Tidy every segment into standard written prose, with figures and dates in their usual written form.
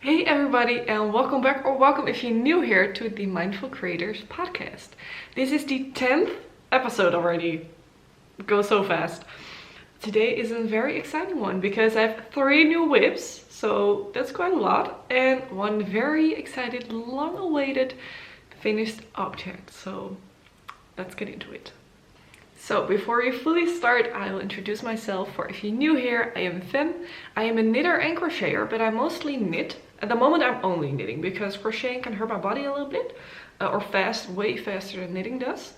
Hey everybody, and welcome back, or welcome if you're new here to the Mindful Creators Podcast. This is the 10th episode already. It goes so fast. Today is a very exciting one because I have 3 new whips, so that's quite a lot, and one very excited, long-awaited finished object. So let's get into it. So before we fully start, I will introduce myself. For if you're new here, I am Fem. I am a knitter and crocheter, but I mostly knit. At the moment I'm only knitting because crocheting can hurt my body a little bit, or way faster than knitting does.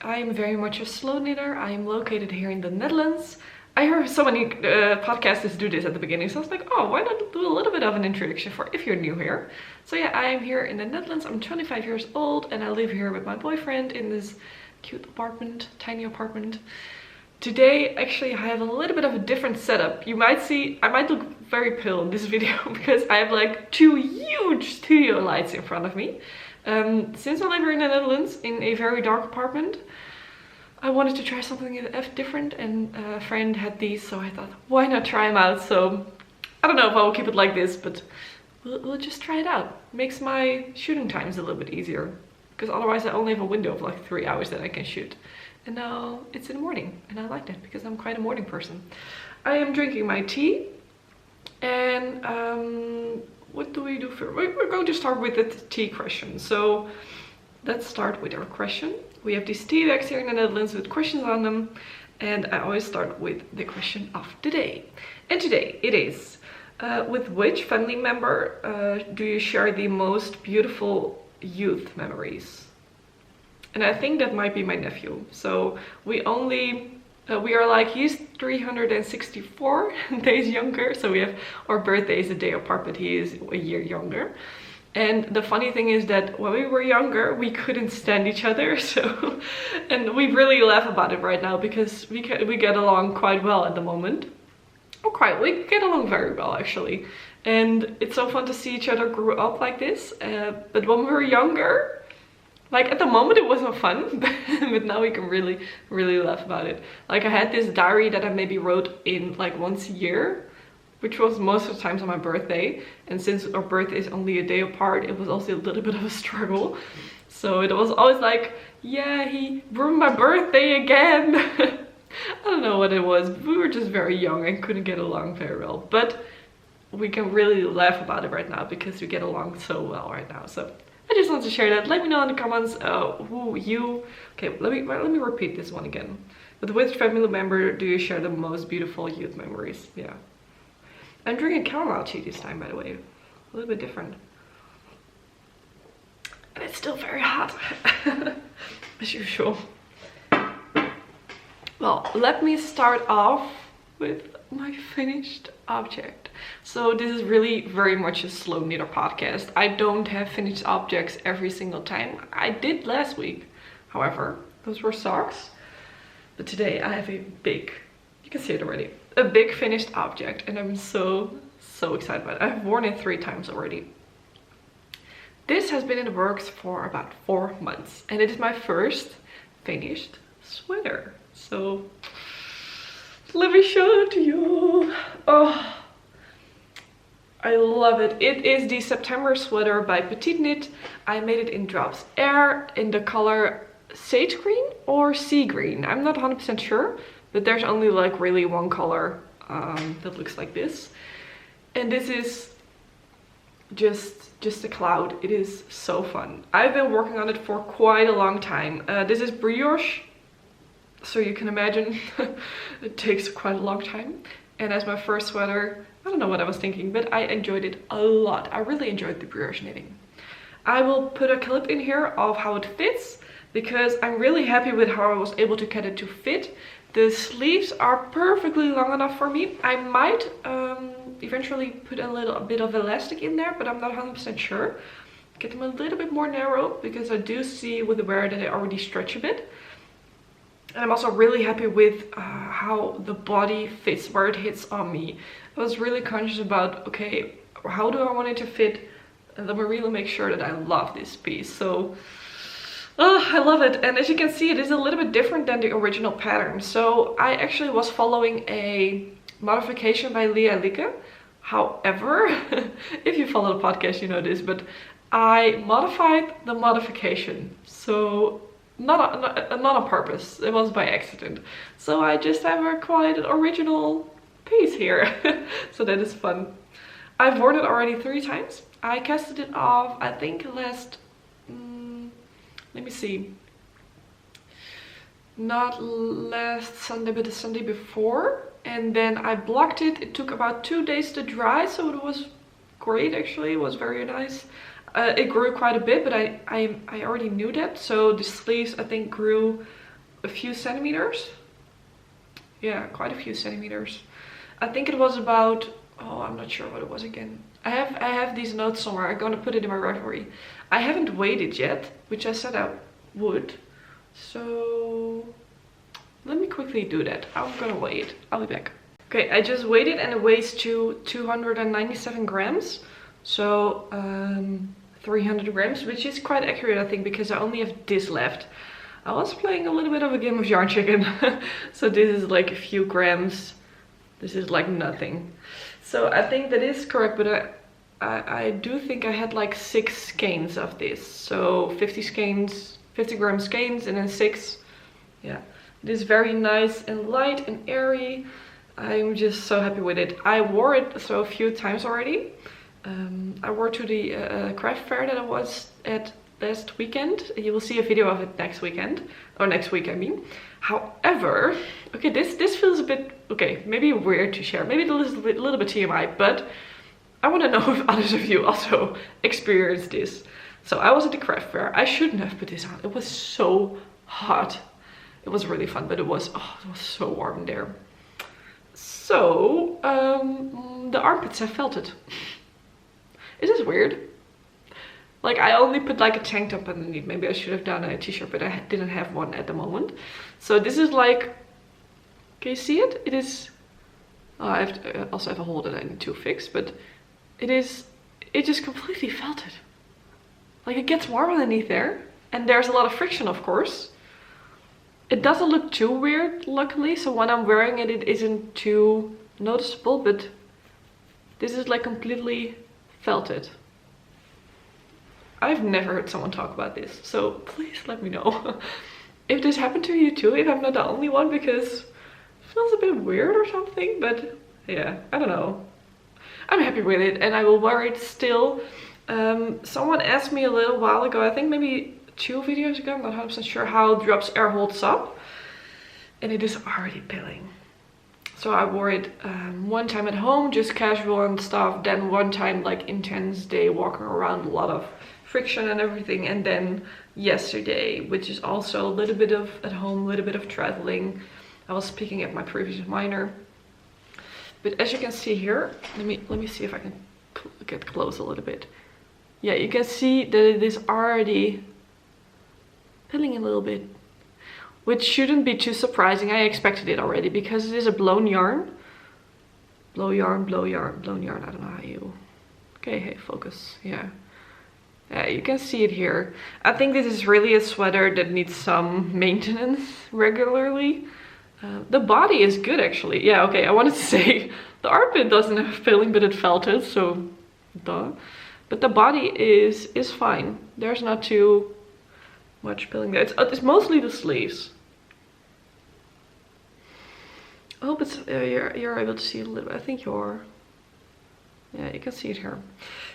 I am very much a slow knitter. I am located here in the Netherlands. I heard so many podcasters do this at the beginning, so I was like, oh, why not do a little bit of an introduction for if you're new here. So yeah, I am here in the Netherlands. I'm 25 years old and I live here with my boyfriend in this cute apartment, tiny apartment. Today, actually, I have a little bit of a different setup. You might see, I might look very pale in this video because I have like 2 huge studio lights in front of me. Since I live here in the Netherlands in a very dark apartment, I wanted to try something different, and a friend had these, so I thought, why not try them out? So I don't know if I will keep it like this, but we'll just try it out. Makes my shooting times a little bit easier, because otherwise I only have a window of like 3 hours that I can shoot. And now it's in the morning, and I like that because I'm quite a morning person. I am drinking my tea, and what do we do first? We're going to start with the tea question. So let's start with our question. We have these tea bags here in the Netherlands with questions on them, and I always start with the question of the day. And today it is, with which family member do you share the most beautiful youth memories? And I think that might be my nephew. So we are like, he's 364 days younger. So we have, our birthday is a day apart, but he is a year younger. And the funny thing is that when we were younger, we couldn't stand each other. So, and we really laugh about it right now because we get along quite well at the moment. We get along very well actually. And it's so fun to see each other grow up like this. But when we were younger, like at the moment it wasn't fun, but now we can really laugh about it. Like I had this diary that I maybe wrote in like once a year, which was most of the times on my birthday. And since our birthday is only a day apart, it was also a little bit of a struggle. So it was always like, yeah, he ruined my birthday again. I don't know what it was. We were just very young and couldn't get along very well. But we can really laugh about it right now because we get along so well right now. So I just want to share that. Let me know in the comments who you... Okay, let me repeat this one again. With which family member do you share the most beautiful youth memories? Yeah. I'm drinking chamomile tea this time, by the way. A little bit different. And it's still very hot. As usual. Well, let me start off with my finished object. So this is really very much a slow knitter podcast. I don't have finished objects every single time. I did last week, however. Those were socks. But today I have a big, you can see it already, a big finished object, and I'm so excited about it. I've worn it 3 times already. This has been in the works for about 4 months, and it is my first finished sweater. So let me show it to you. Oh, I love it. It is the September sweater by Petite Knit. I made it in Drops Air in the color sage green or sea green. I'm not 100% sure, but there's only like really one color that looks like this. And this is just a cloud. It is so fun. I've been working on it for quite a long time. This is brioche, so you can imagine it takes quite a long time. And as my first sweater, I don't know what I was thinking, but I enjoyed it a lot. I really enjoyed the brioche knitting. I will put a clip in here of how it fits because I'm really happy with how I was able to get it to fit. The sleeves are perfectly long enough for me. I might eventually put a little bit of elastic in there, but I'm not 100% sure. Get them a little bit more narrow because I do see with the wear that they already stretch a bit. And I'm also really happy with how the body fits, where it hits on me. I was really conscious about, okay, how do I want it to fit? And let me really make sure that I love this piece. So, I love it. And as you can see, it is a little bit different than the original pattern. So I actually was following a modification by Leah Lieke. However, if you follow the podcast, you know this, but I modified the modification. So not on purpose, it was by accident. So I just have a quite an original piece here. So that is fun. I've worn it already 3 times. I casted it off, I think last, let me see. Not last Sunday, but the Sunday before. And then I blocked it. It took about 2 days to dry, so it was great actually. It was very nice. It grew quite a bit, but I already knew that. So the sleeves I think grew a few centimeters. Yeah, quite a few centimeters. I think it was about, oh, I'm not sure what it was again. I have these notes somewhere. I'm gonna put it in my ravelry. I haven't weighed it yet, which I said I would. So let me quickly do that. I'm gonna weigh it. I'll be back. Okay, I just weighed it and it weighs to 297 grams. So 300 grams, which is quite accurate I think, because I only have this left. I was playing a little bit of a game of yarn chicken. So this is like a few grams. This is like nothing. So I think that is correct, but I do think I had like 6 skeins of this. So 50 skeins, 50 gram skeins, and then 6. Yeah, it is very nice and light and airy. I'm just so happy with it. I wore it so a few times already. I wore to the craft fair that I was at last weekend. You will see a video of it next weekend, or next week I mean. However, okay, this feels a bit, okay, maybe weird to share, maybe a little bit TMI, but I want to know if others of you also experienced this. So I was at the craft fair. I shouldn't have put this on. It was so hot. It was really fun, but it was so warm there. So the armpits have felted. Is this weird? Like I only put like a tank top underneath. Maybe I should have done a t-shirt, but I didn't have one at the moment. So this is like, can you see it? It is, I also have a hole that I need to fix, but it just completely felted. Like it gets warm underneath there, and there's a lot of friction, of course. It doesn't look too weird, luckily, so when I'm wearing it, it isn't too noticeable, but this is like completely felted. I've never heard someone talk about this, so please let me know if this happened to you too, if I'm not the only one, because it feels a bit weird or something, but yeah, I don't know. I'm happy with it and I will wear it still. Someone asked me a little while ago, I think maybe 2 videos ago, I'm not 100% sure, how Drops Air holds up, and it is already pilling. So I wore it one time at home, just casual and stuff, then one time like intense day walking around, a lot of friction and everything, and then yesterday, which is also a little bit of at home, a little bit of traveling. I was picking up my previous minor. But as you can see here, let me see if I can get close a little bit. Yeah, you can see that it is already pilling a little bit, which shouldn't be too surprising. I expected it already because it is a blown yarn. Blow yarn, blow yarn, blown yarn. I don't know how you. Okay, hey, focus. Yeah. Yeah, you can see it here. I think this is really a sweater that needs some maintenance regularly. The body is good actually. Yeah, okay, I wanted to say the armpit doesn't have pilling, but it felted, so duh. But the body is fine. There's not too much pilling there. It's mostly the sleeves. I hope it's you're able to see a little bit. I think you're. Yeah, you can see it here.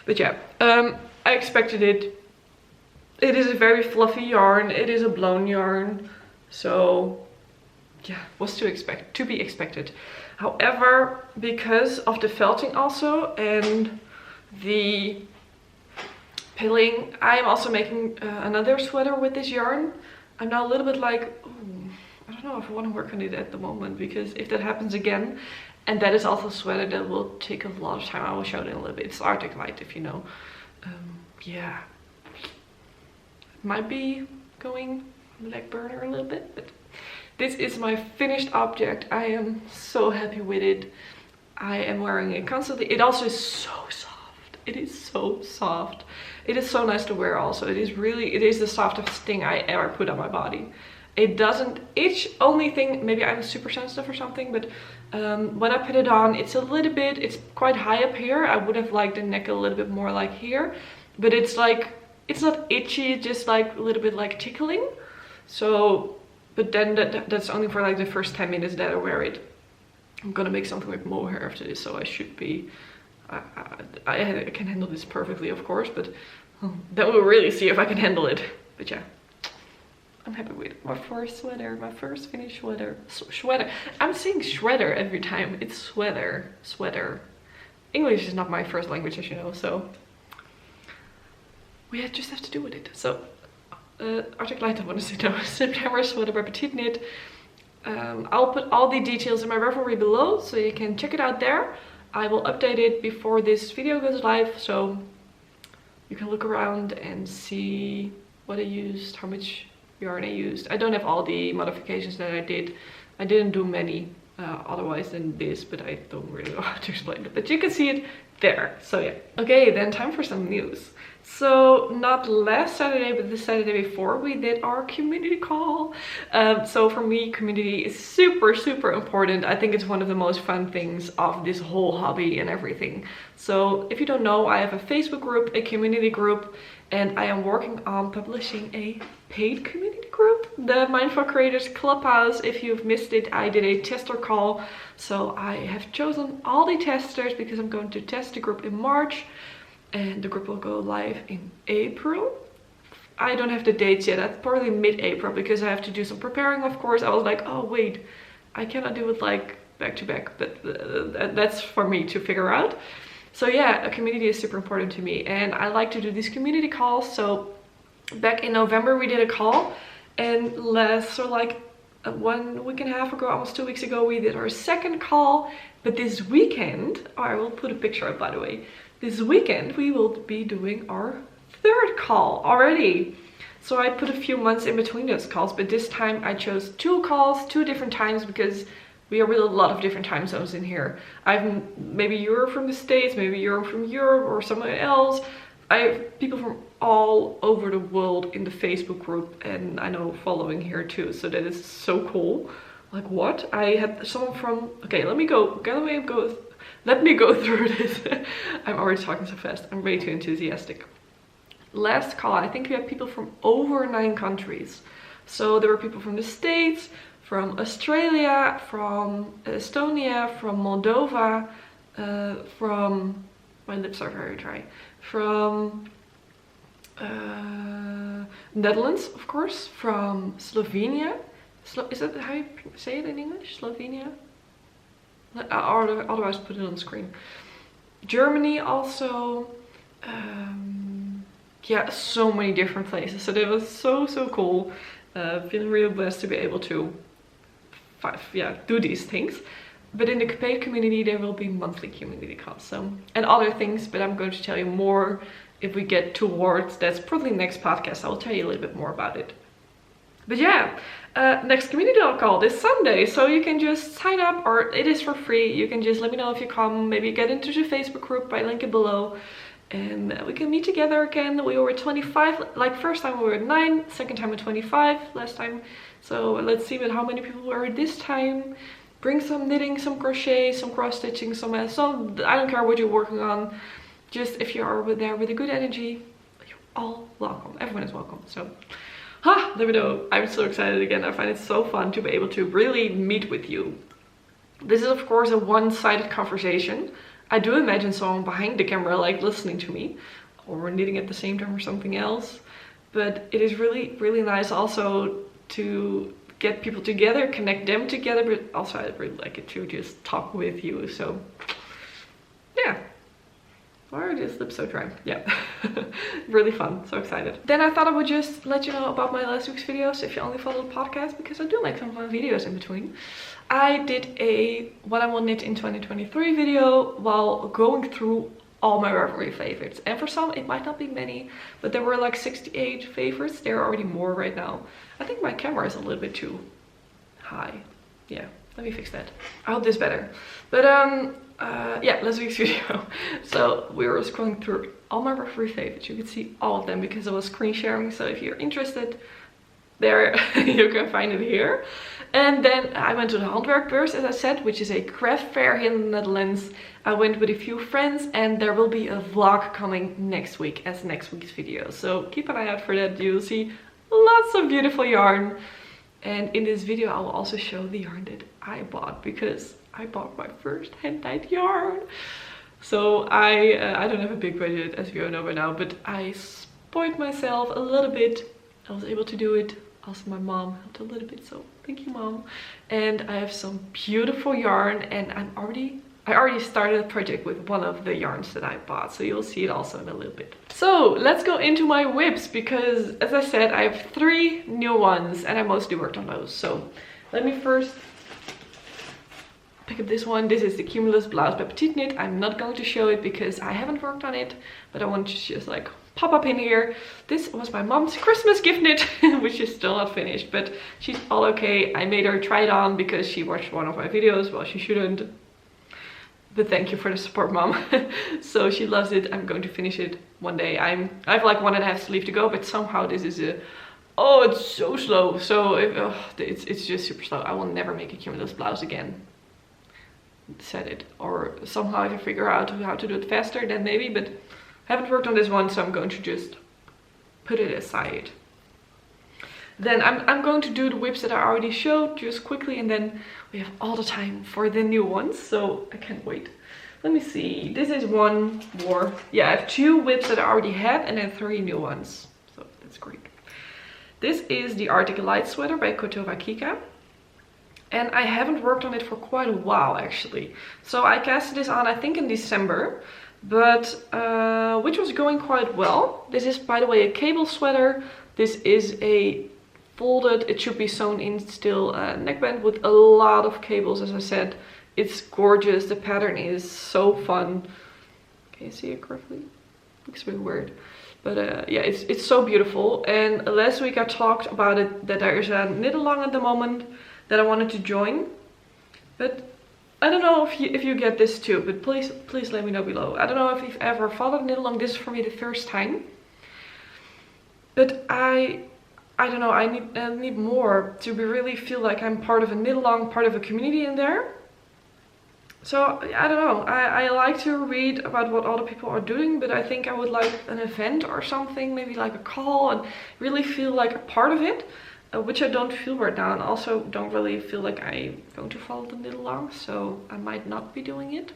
But yeah, I expected it. It is a very fluffy yarn. It is a blown yarn. So yeah, was to be expected. However, because of the felting also and the pilling, I'm also making another sweater with this yarn. I'm now a little bit like, ooh, I don't know if I want to work on it at the moment, because if that happens again, and that is also a sweater that will take a lot of time. I will show it in a little bit. It's Arctic Light, if you know. Yeah, might be going leg burner a little bit, but this is my finished object. I am so happy with it. I am wearing it constantly. It also is so soft. It is so soft. It is so nice to wear also. It is the softest thing I ever put on my body. It doesn't itch. Only thing, maybe I'm super sensitive or something, but when I put it on, it's quite high up here. I would have liked the neck a little bit more like here, but it's like, it's not itchy, just like a little bit like tickling. So, but then that's only for like the first 10 minutes that I wear it. I'm gonna make something with mohair after this, so I should be, I can handle this perfectly, of course, but then we'll really see if I can handle it. But yeah, I'm happy with my first sweater, my first finished sweater. Sweater. I'm saying shredder every time. It's sweater. Sweater. English is not my first language, as you know, so we just have to do with it. So, Untitled, I want to say no. September sweater by Petite Knit. I'll put all the details in my ravelry below, so you can check it out there. I will update it before this video goes live, so you can look around and see what I used, how much yarn I used. I don't have all the modifications that I did. I didn't do many otherwise than this, but I don't really know how to explain it. But you can see it there. So yeah. Okay, then time for some news. So not last Saturday, but the Saturday before, we did our community call. So for me, community is super, super important. I think it's one of the most fun things of this whole hobby and everything. So if you don't know, I have a Facebook group, a community group, and I am working on publishing a paid community group, the Mindful Creators Clubhouse. If you've missed it, I did a tester call. So I have chosen all the testers because I'm going to test the group in March. And the group will go live in April. I don't have the dates yet. That's probably mid-April because I have to do some preparing, of course. I was like, oh wait, I cannot do it like back to back, but that's for me to figure out. So yeah, a community is super important to me, and I like to do these community calls. So back in November we did a call, and like 1 week and a half ago, almost 2 weeks ago, we did our second call. But this weekend, I will put a picture up, by the way. This weekend we will be doing our third call already. So I put a few months in between those calls, but this time I chose 2 calls, 2 different times, because we are with a lot of different time zones in here. Maybe you're from the States, maybe you're from Europe or somewhere else. I have people from all over the world in the Facebook group, and I know following here too, so that is so cool. Like what? I had someone from, okay, let me go through this. I'm already talking so fast. I'm way too enthusiastic. Last call, I think we had people from over 9 countries. So there were people from the States, from Australia, from Estonia, from Moldova, from, my lips are very dry, from Netherlands, of course, from Slovenia. Is that how you say it in English? Slovenia? Otherwise put it on the screen. Germany also. Yeah, so many different places. So that was so cool. Feeling really blessed to be able to do these things. But in the paid community there will be monthly community calls, so, and other things, but I'm going to tell you more if we get towards, that's probably next podcast. I'll tell you a little bit more about it. But yeah, next community call this Sunday, so you can just sign up, or it is for free. You can just let me know if you come, maybe get into the Facebook group, I link it below, and we can meet together again. We were 25, like first time we were 9, second time at 25 last time. So let's see how many people were this time. Bring some knitting, some crochet, some cross stitching, some I don't care what you're working on. Just if you are there with a good energy, you're all welcome. Everyone is welcome. So let me know. I'm so excited again. I find it so fun to be able to really meet with you. This is of course a one-sided conversation. I do imagine someone behind the camera like listening to me, or we're knitting at the same time or something else. But it is really, really nice also to get people together, connect them together, but also I really like it to just talk with you. So yeah. Why are these lips so dry? Yeah. Really fun. So excited. Then I thought I would just let you know about my last week's videos if you only follow the podcast, because I do make some fun videos in between. I did a what I will knit in 2023 video while going through all my ravelry favorites. And for some it might not be many, but there were like 68 favorites. There are already more right now. I think my camera is a little bit too high. Yeah, let me fix that. I hope this is better. But yeah, last week's video. So we were scrolling through all my ravelry favorites. You could see all of them because I was screen sharing. So if you're interested, There, you can find it here. And then I went to the Handwerkbeurs, as I said, which is a craft fair here in the Netherlands. I went with a few friends, and there will be a vlog coming next week as next week's video. So keep an eye out for that. You'll see lots of beautiful yarn. And in this video, I will also show the yarn that I bought, because I bought my first hand-dyed yarn. So I don't have a big budget, as you all know by now, but I spoiled myself a little bit. I was able to do it. Also, my mom helped a little bit, so thank you, Mom. And I have some beautiful yarn, and I already started a project with one of the yarns that I bought, so you'll see it also in a little bit. So let's go into my whips, because as I said, I have 3 new ones, and I mostly worked on those. So let me first pick up this one. This is the Cumulus Blouse by Petite Knit. I'm not going to show it because I haven't worked on it, but I want to just like pop up in here. This was my mom's Christmas gift knit, which is still not finished, but she's all okay. I made her try it on because she watched one of my videos. Well, she shouldn't, but thank you for the support, Mom. So she loves it. I'm going to finish it one day. I have like 1.5 sleeve to go, but somehow this is oh, it's so slow. So it's just super slow. I will never make a Cumulus blouse again. Said it. Or somehow if I figure out how to do it faster, then maybe, but I haven't worked on this one, so I'm going to just put it aside. Then I'm going to do the whips that I already showed just quickly, and then we have all the time for the new ones, so I can't wait. Let me see. This is one more. Yeah, I have 2 whips that I already had, and then 3 new ones. So that's great. This is the Arctic Light sweater by Kotova Kika. And I haven't worked on it for quite a while, actually. So I casted this on, I think, in December, but which was going quite well. This is, by the way, a cable sweater. This is a folded, it should be sewn in still neckband with a lot of cables, as I said. It's gorgeous. The pattern is so fun. Can you see it correctly? Looks a bit weird. But yeah, it's so beautiful. And last week I talked about it, that there is a knit along at the moment that I wanted to join, but I don't know if you get this too, but please let me know below. I don't know if you've ever followed knit along. This is for me the first time, but I don't know, I need more to really feel like I'm part of a knit along, part of a community in there. So I don't know, I like to read about what other people are doing, but I think I would like an event or something, maybe like a call, and really feel like a part of it. Which I don't feel right now, and also don't really feel like I'm going to follow the knit along, so I might not be doing it.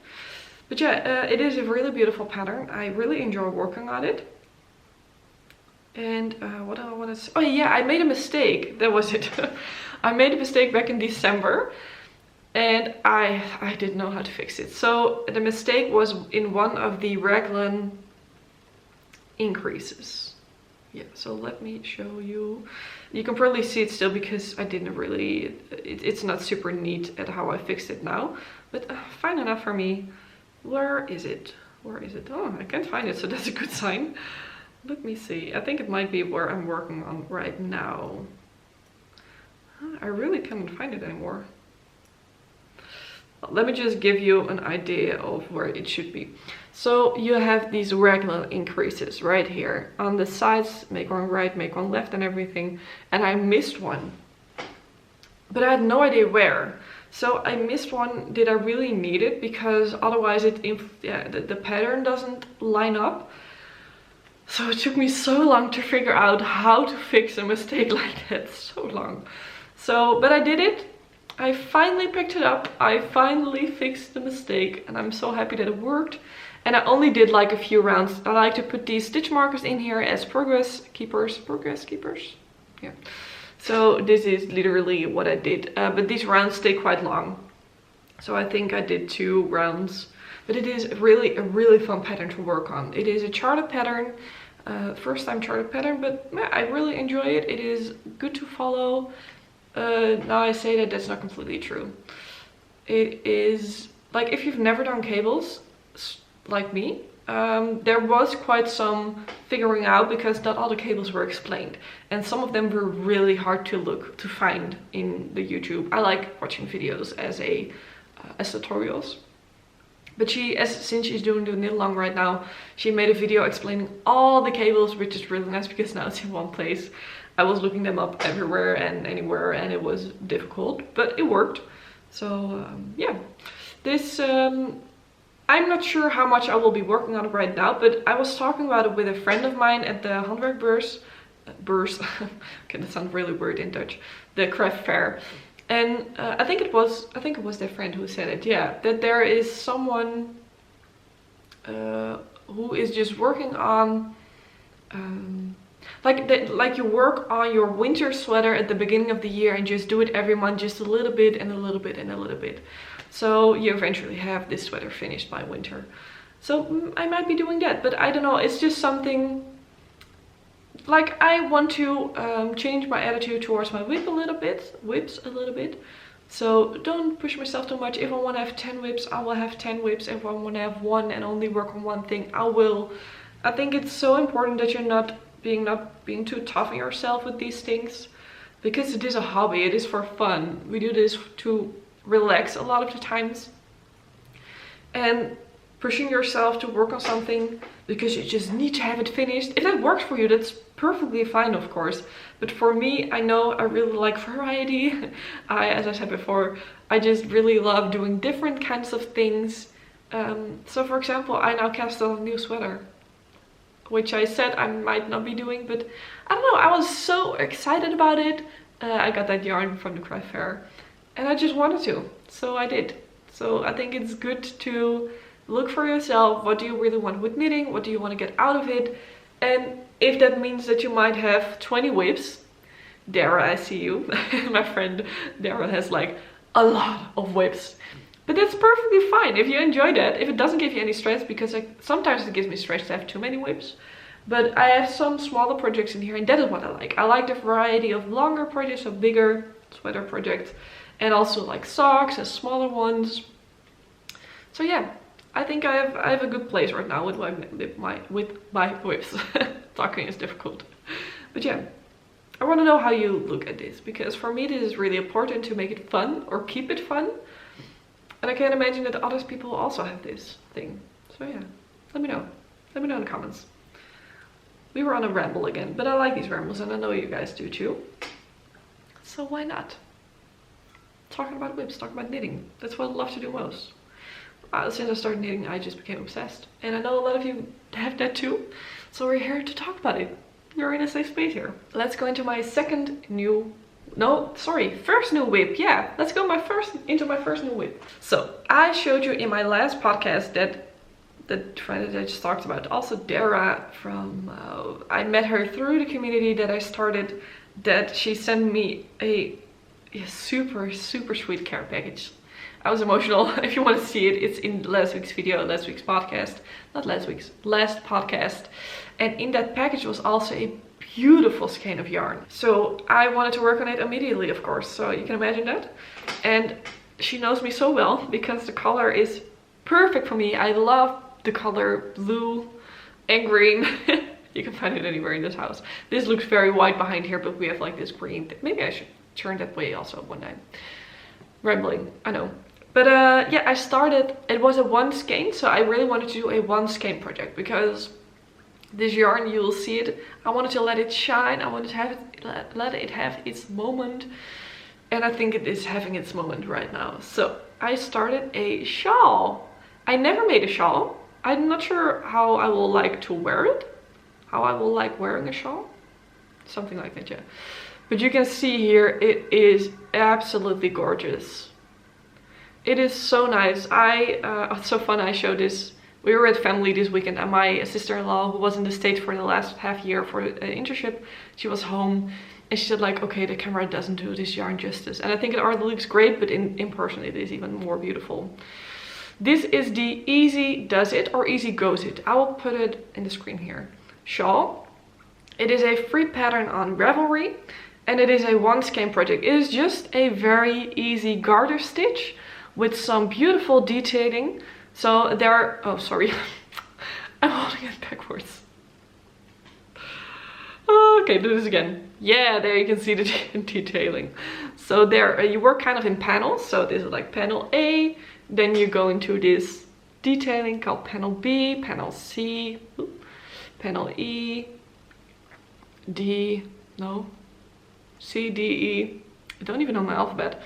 But yeah, it is a really beautiful pattern. I really enjoy working on it. And what do I want to say? Oh yeah, I made a mistake. That was it. I made a mistake back in December, and I didn't know how to fix it. So the mistake was in one of the raglan increases. Yeah, so let me show you. You can probably see it still because I didn't really, it's not super neat at how I fixed it now, but fine enough for me. Where is it? Where is it? Oh, I can't find it, so that's a good sign. Let me see. I think it might be where I'm working on right now. I really can't find it anymore. Let me just give you an idea of where it should be. So you have these raglan increases right here on the sides, make one right, make one left and everything, and I missed one, but I had no idea where. So I missed one. Did I really need it? Because otherwise the pattern doesn't line up. So it took me so long to figure out how to fix a mistake like that. So long. So, but I did it. I finally picked it up. I finally fixed the mistake, and I'm so happy that it worked. And I only did like a few rounds. I like to put these stitch markers in here as progress keepers. Yeah. So this is literally what I did. But these rounds stay quite long. So I think I did 2 rounds. But it is really a really fun pattern to work on. It is a charted pattern. First time charted pattern, but yeah, I really enjoy it. It is good to follow. Now I say that that's not completely true. It is like if you've never done cables like me, there was quite some figuring out because not all the cables were explained, and some of them were really hard to find in the YouTube. I like watching videos as tutorials. But since she's doing the knit along right now, she made a video explaining all the cables, which is really nice because now it's in one place. I was looking them up everywhere and anywhere, and it was difficult, but it worked. So yeah, this I'm not sure how much I will be working on it right now, but I was talking about it with a friend of mine at the Handwerkbeurs. Okay, that sounds really weird in Dutch. The craft fair. And I think it was their friend who said it. Yeah, that there is someone who is just working on like you work on your winter sweater at the beginning of the year and just do it every month, just a little bit and a little bit and a little bit. So you eventually have this sweater finished by winter. So I might be doing that, but I don't know. It's just something. Like, I want to change my attitude towards my whips a little bit. So don't push myself too much. If I want to have 10 whips, I will have 10 whips. If I want to have one and only work on one thing, I will. I think it's so important that you're not being too tough on yourself with these things, because it is a hobby. It is for fun. We do this to relax a lot of the times. And pushing yourself to work on something because you just need to have it finished, if that works for you, that's perfectly fine, of course. But for me, I know I really like variety. As I said before, I just really love doing different kinds of things. So for example, I now cast a new sweater, which I said I might not be doing, but I don't know, I was so excited about it. I got that yarn from the craft fair and I just wanted to, so I did. So I think it's good to look for yourself. What do you really want with knitting? What do you want to get out of it? And if that means that you might have 20 whips, Dara, I see you. My friend Dara has like a lot of whips. But that's perfectly fine if you enjoy that. If it doesn't give you any stress, because sometimes it gives me stress to have too many whips. But I have some smaller projects in here, and that is what I like. I like the variety of longer projects, so bigger sweater projects, and also like socks and smaller ones. So yeah, I think I have a good place right now with my whips. Talking is difficult, but yeah, I want to know how you look at this, because for me this is really important to make it fun or keep it fun, and I can imagine that other people also have this thing. So yeah, let me know in the comments. We were on a ramble again, but I like these rambles and I know you guys do too, so why not? Talking about whips, talking about knitting, that's what I love to do most. Since I started knitting, I just became obsessed. And I know a lot of you have that too. So we're here to talk about it. You're in a safe space here. Let's go into my first new whip. Yeah, let's go into my first new whip. So I showed you in my last podcast that the friend that I just talked about, also Dara from, I met her through the community that I started, that she sent me a super, super sweet care package. I was emotional. If you want to see it, it's in last week's podcast. Last podcast. And in that package was also a beautiful skein of yarn. So I wanted to work on it immediately, of course. So you can imagine that. And she knows me so well because the color is perfect for me. I love the color blue and green. You can find it anywhere in this house. This looks very white behind here, but we have like this green. Maybe I should turn that way also one time. Rambling, I know. But yeah, I started, it was a one skein, so I really wanted to do a one skein project, because this yarn, you will see it, I wanted to let it shine, I wanted to have it, let it have its moment, and I think it is having its moment right now. So I started a shawl. I never made a shawl. I'm not sure how I will like to wear it, how I will like wearing a shawl, something like that, yeah. But you can see here, it is absolutely gorgeous. It is so nice. It's so fun. I showed this. We were at family this weekend, and my sister-in-law, who was in the States for the last half year for an internship, she was home, and she said like, okay, the camera doesn't do this yarn justice. And I think it already looks great, but in person it is even more beautiful. This is the Easy Does It or Easy Goes It. I will put it in the screen here. Shawl. It is a free pattern on Ravelry, and it is a one skein project. It is just a very easy garter stitch with some beautiful detailing. So there are, oh sorry, I'm holding it backwards. Okay, do this again. Yeah, there you can see the detailing. So there, you work kind of in panels. So this is like panel A, then you go into this detailing called panel B, panel C, panel E, D, no, C, D, E. I don't even know my alphabet.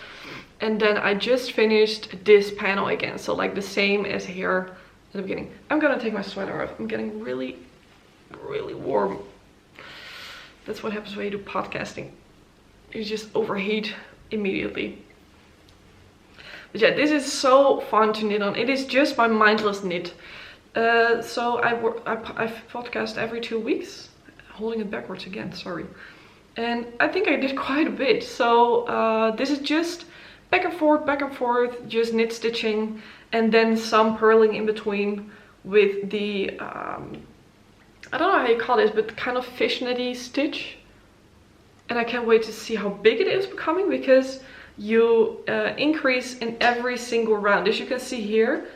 And then I just finished this panel again. So like the same as here at the beginning. I'm gonna take my sweater off. I'm getting really, really warm. That's what happens when you do podcasting. You just overheat immediately. But yeah, this is so fun to knit on. It is just my mindless knit. So I podcast every 2 weeks. Holding it backwards again, sorry. And I think I did quite a bit. So this is just back and forth, just knit stitching. And then some purling in between with the, I don't know how you call this, but kind of fishnetty stitch. And I can't wait to see how big it is becoming, because you increase in every single round. As you can see here,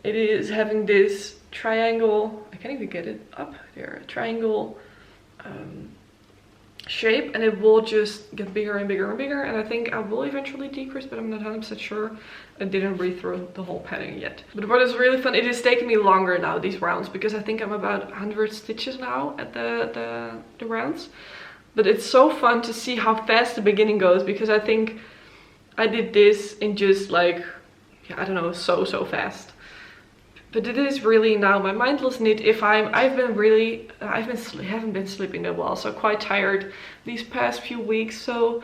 it is having this triangle, I can't even get it up there, triangle shape, and it will just get bigger and bigger and bigger. And I think I will eventually decrease, but I'm not 100% sure. I didn't read through the whole pattern yet. But what is really fun, it is taking me longer now, these rounds, because I think I'm about 100 stitches now at the rounds. But it's so fun to see how fast the beginning goes, because I think I did this in just like, yeah, I don't know, so fast. But it is really now my mindless knit. If I haven't been sleeping that well, so quite tired these past few weeks. So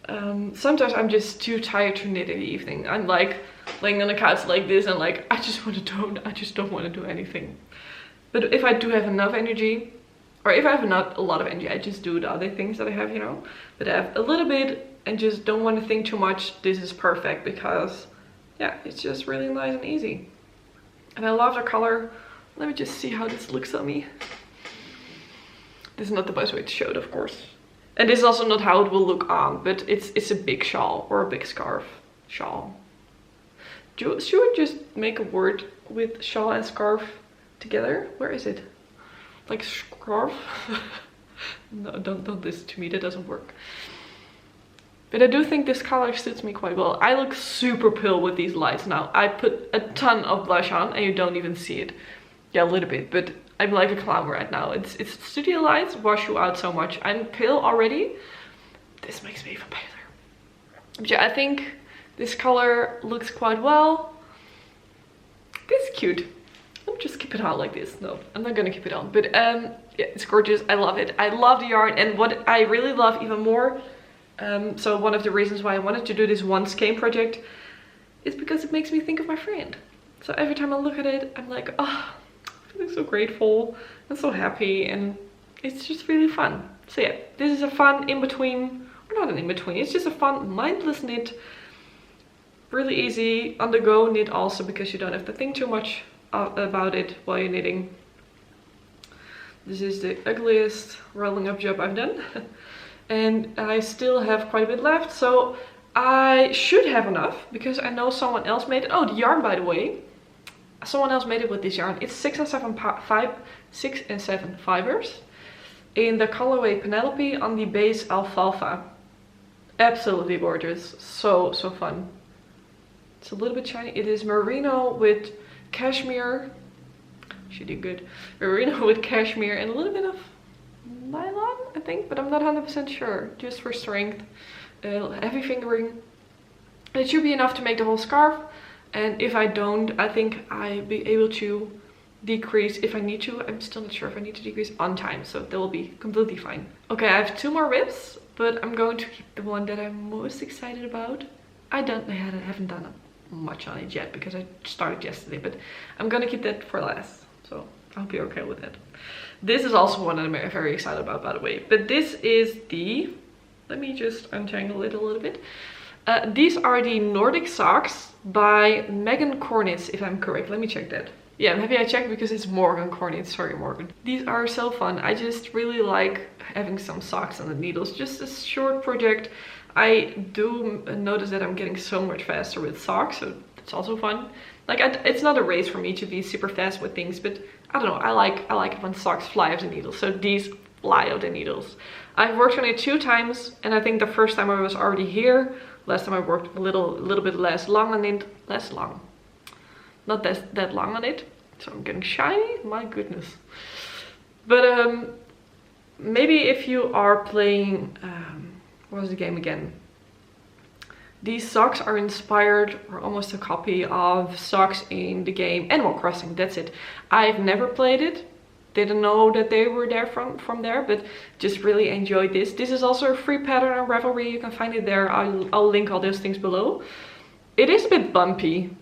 sometimes I'm just too tired to knit in the evening. I'm like laying on the couch like this and like I just don't want to do anything. But if I do have enough energy, or if I have not a lot of energy, I just do the other things that I have, you know. But I have a little bit and just don't want to think too much. This is perfect, because yeah, it's just really nice and easy. And I love the color. Let me just see how this looks on me. This is not the best way to show it, of course. And this is also not how it will look on, but it's a big shawl or a big scarf. Shawl. Should we just make a word with shawl and scarf together? Where is it? Like scarf? No, don't listen to me, that doesn't work. But I do think this color suits me quite well. I look super pale with these lights now. I put a ton of blush on and you don't even see it. Yeah, a little bit, but I'm like a clown right now. It's studio lights wash you out so much. I'm pale already. This makes me even paler. But yeah, I think this color looks quite well. This is cute. I'll just keep it on like this. No, I'm not gonna keep it on. But yeah, it's gorgeous. I love it. I love the yarn, and what I really love even more, so one of the reasons why I wanted to do this one skein project is because it makes me think of my friend. So every time I look at it, I'm like, oh, I'm feeling so grateful and so happy, and it's just really fun. So yeah, this is a fun in-between, or not an in-between, it's just a fun mindless knit. Really easy, on the go knit also, because you don't have to think too much about it while you're knitting. This is the ugliest rolling up job I've done. And I still have quite a bit left, so I should have enough, because I know someone else made it. Oh, the yarn, by the way. Someone else made it with this yarn. It's 6 and 7 fibers in the colorway Penelope on the base alfalfa. Absolutely gorgeous. So fun. It's a little bit shiny. It is merino with cashmere. She did good. Merino with cashmere and a little bit of nylon, I think, but I'm not 100% sure. Just for strength. Heavy fingering. It should be enough to make the whole scarf. And if I don't, I think I'll be able to decrease if I need to. I'm still not sure if I need to decrease on time, so that will be completely fine. Okay, I have 2 more ribs, but I'm going to keep the one that I'm most excited about. I haven't done much on it yet because I started yesterday, but I'm gonna keep that for last, so I'll be okay with that. This is also one that I'm very excited about, by the way, but this is the, let me just untangle it a little bit. These are the Nordic socks by Megan Cornitz, if I'm correct. Let me check that. Yeah, I'm happy I checked because it's Morgan Cornitz. Sorry, Morgan. These are so fun. I just really like having some socks on the needles. Just a short project. I do notice that I'm getting so much faster with socks, so it's also fun. Like, it's not a race for me to be super fast with things, but I don't know. I like it when socks fly off the needles. So these fly off the needles. I've worked on it 2 times, and I think the first time I was already here. Last time I worked a little bit less long on it. Not that long on it. So I'm getting shiny. My goodness. But maybe if you are playing what was the game again? These socks are inspired, or almost a copy of socks in the game Animal Crossing. That's it. I've never played it. Didn't know that they were there from there, but just really enjoyed this. This is also a free pattern on Ravelry. You can find it there. I'll link all those things below. It is a bit bumpy,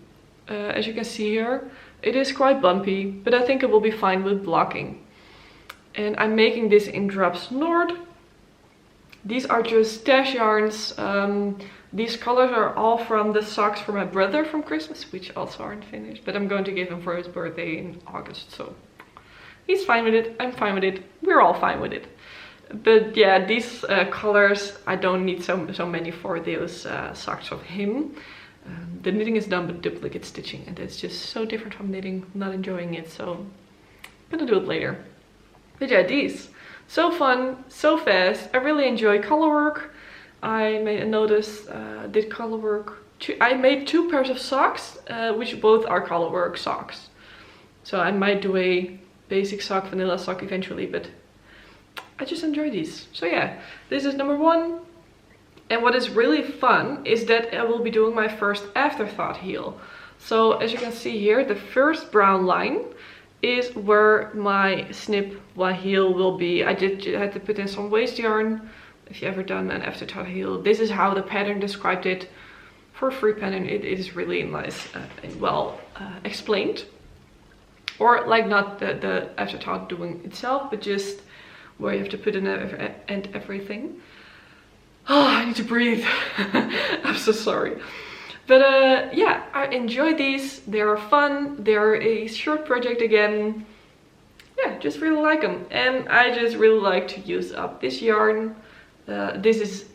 as you can see here. It is quite bumpy, but I think it will be fine with blocking. And I'm making this in drops Nord. These are just stash yarns. These colors are all from the socks for my brother from Christmas, which also aren't finished. But I'm going to give him for his birthday in August, so he's fine with it. I'm fine with it. We're all fine with it. But yeah, these colors, I don't need so many for those socks of him. The knitting is done, but duplicate stitching, and it's just so different from knitting. I'm not enjoying it, so I'm gonna do it later. But yeah, these, so fun, so fast. I really enjoy color work. I made a notice, did color work. I made 2 pairs of socks, which both are color work socks. So I might do a basic sock, vanilla sock eventually, but I just enjoy these. So yeah, this is number 1. And what is really fun is that I will be doing my first afterthought heel. So as you can see here, the first brown line is where my snip one heel will be. I had to put in some waste yarn. If you've ever done an afterthought heel, this is how the pattern described it. For a free pattern, it is really nice and well explained. Or like not the afterthought doing itself, but just where you have to put in and everything. Oh, I need to breathe. I'm so sorry. But yeah, I enjoy these. They are fun. They're a short project again. Yeah, just really like them. And I just really like to use up this yarn. This is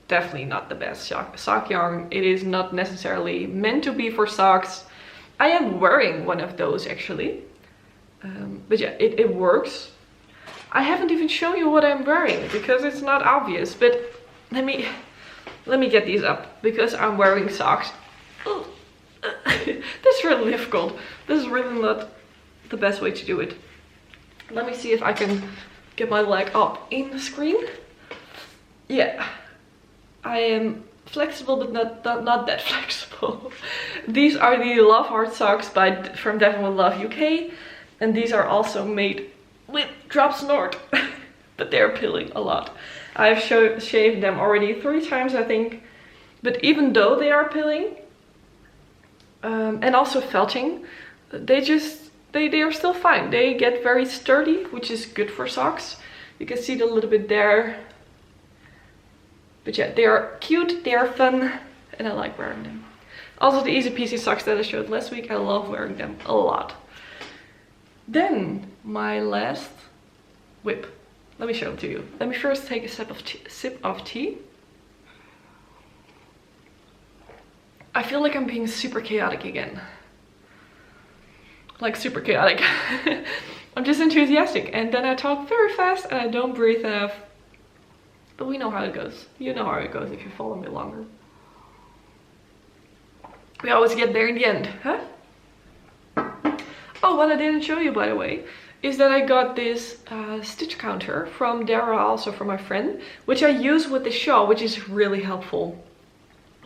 definitely not the best sock yarn. It is not necessarily meant to be for socks. I am wearing one of those actually. But yeah, it works. I haven't even shown you what I'm wearing because it's not obvious. But let me get these up because I'm wearing socks. This is really difficult. This is really not the best way to do it. Let me see if I can get my leg up in the screen. Yeah, I am flexible, but not that flexible. These are the Love Heart socks from Devon with Love UK, and these are also made with drops Nord, but they're pilling a lot. I've shaved them already 3 times, I think, but even though they are pilling and also felting, they are still fine. They get very sturdy, which is good for socks. You can see it a little bit there. But yeah, they are cute, they are fun, and I like wearing them. Also the easy peasy socks that I showed last week, I love wearing them a lot. Then my last whip. Let me show them to you. Let me first take a sip of tea. I feel like I'm being super chaotic again. Like super chaotic. I'm just enthusiastic, and then I talk very fast and I don't breathe enough. But we know how it goes. You know how it goes if you follow me longer. We always get there in the end, huh? Oh, what I didn't show you, by the way, is that I got this stitch counter from Dara, also from my friend, which I use with the shawl, which is really helpful.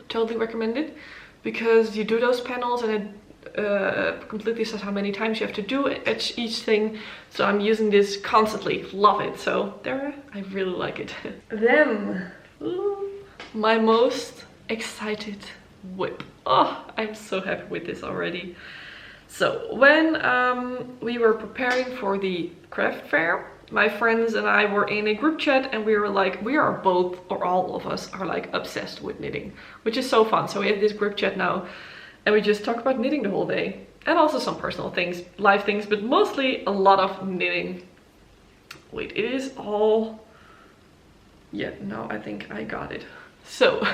Totally recommend it, because you do those panels and it completely says how many times you have to do each thing. So I'm using this constantly. Love it. So there, I really like it. Then my most excited whip. Oh, I'm so happy with this already. So when we were preparing for the craft fair, my friends and I were in a group chat, and we were like, we are both, or all of us are like obsessed with knitting, which is so fun. So we have this group chat now, and we just talk about knitting the whole day, and also some personal things, life things, but mostly a lot of knitting. Wait, it is all, yeah, no, I think I got it. So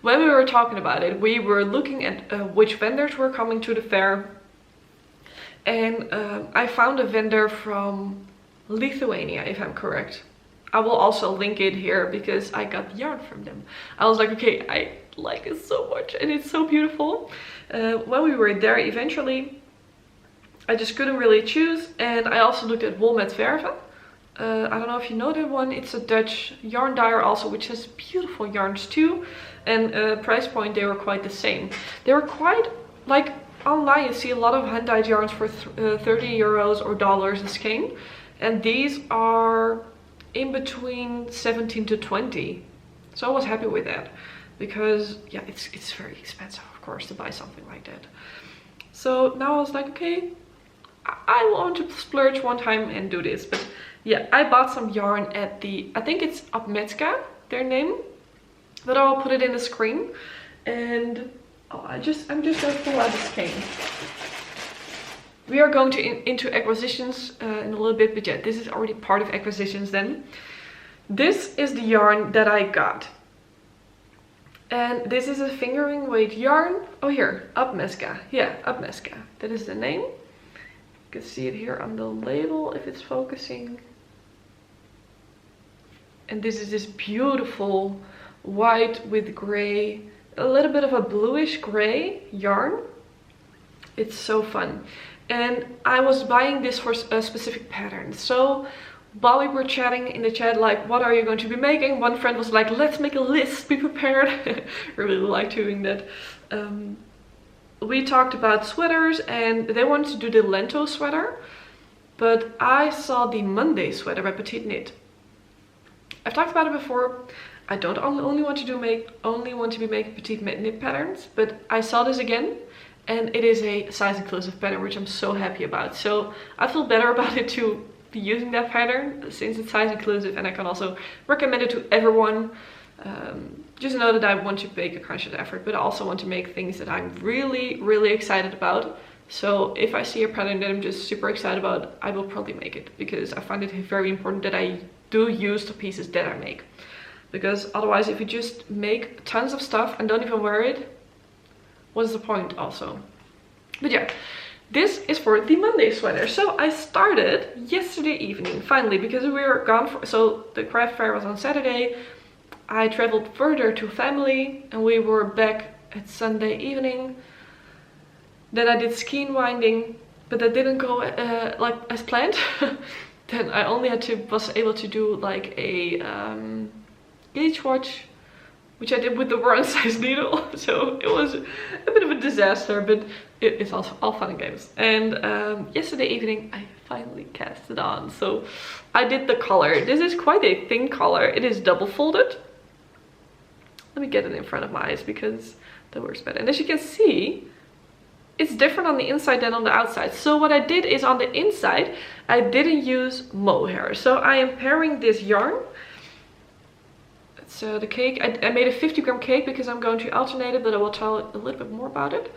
when we were talking about it, we were looking at which vendors were coming to the fair, and I found a vendor from Lithuania, if I'm correct. I will also link it here because I got yarn from them. I was like, okay, I like it so much and it's so beautiful. When we were there eventually, I just couldn't really choose, and I also looked at Wool met Verven. I don't know if you know that one. It's a Dutch yarn dyer also, which has beautiful yarns too. And price point, they were quite the same. They were quite, like, online you see a lot of hand-dyed yarns for 30 euros or dollars a skein. And these are in between 17 to 20. So I was happy with that. Because, yeah, it's very expensive, of course, to buy something like that. So now I was like, okay, I want to splurge one time and do this. But yeah, I bought some yarn at the, I think it's Upmetzka, their name. But I'll put it in the screen. And oh, I'm just going to pull out the skein. We are going to into acquisitions in a little bit, but yeah, this is already part of acquisitions then. This is the yarn that I got. And this is a fingering weight yarn. Oh, here, Upmetzka. Yeah, Upmetzka. That is the name. You can see it here on the label if it's focusing. And this is this beautiful white with gray, a little bit of a bluish gray yarn. It's so fun. And I was buying this for a specific pattern. So while we were chatting in the chat, like, what are you going to be making? One friend was like, let's make a list, be prepared. I really like doing that. We talked about sweaters and they wanted to do the Lento sweater. But I saw the Monday sweater by Petite Knit. I've talked about it before. I don't only want to be making Petite Knit patterns, but I saw this again. And it is a size inclusive pattern, which I'm so happy about. So I feel better about it to be using that pattern since it's size inclusive, and I can also recommend it to everyone. Just know that I want to make a conscious effort, but I also want to make things that I'm really excited about. So if I see a pattern that I'm just super excited about, I will probably make it, because I find it very important that I do use the pieces that I make. Because otherwise, if you just make tons of stuff and don't even wear it, what's the point also? But yeah, this is for the Monday sweater. So I started yesterday evening, finally, because we were gone for, so the craft fair was on Saturday. I traveled further to family and we were back at Sunday evening. Then I did skein winding, but that didn't go like as planned. Then I only was able to do like a gauge watch, which I did with the wrong size needle. So it was a bit of a disaster, but it's also all fun and games. And yesterday evening I finally cast it on. So I did the collar. This is quite a thin collar. It is double folded. Let me get it in front of my eyes because that works better. And as you can see, it's different on the inside than on the outside. So what I did is on the inside, I didn't use mohair. So I am pairing this yarn. So the cake, I made a 50-gram cake because I'm going to alternate it, but I will tell a little bit more about it.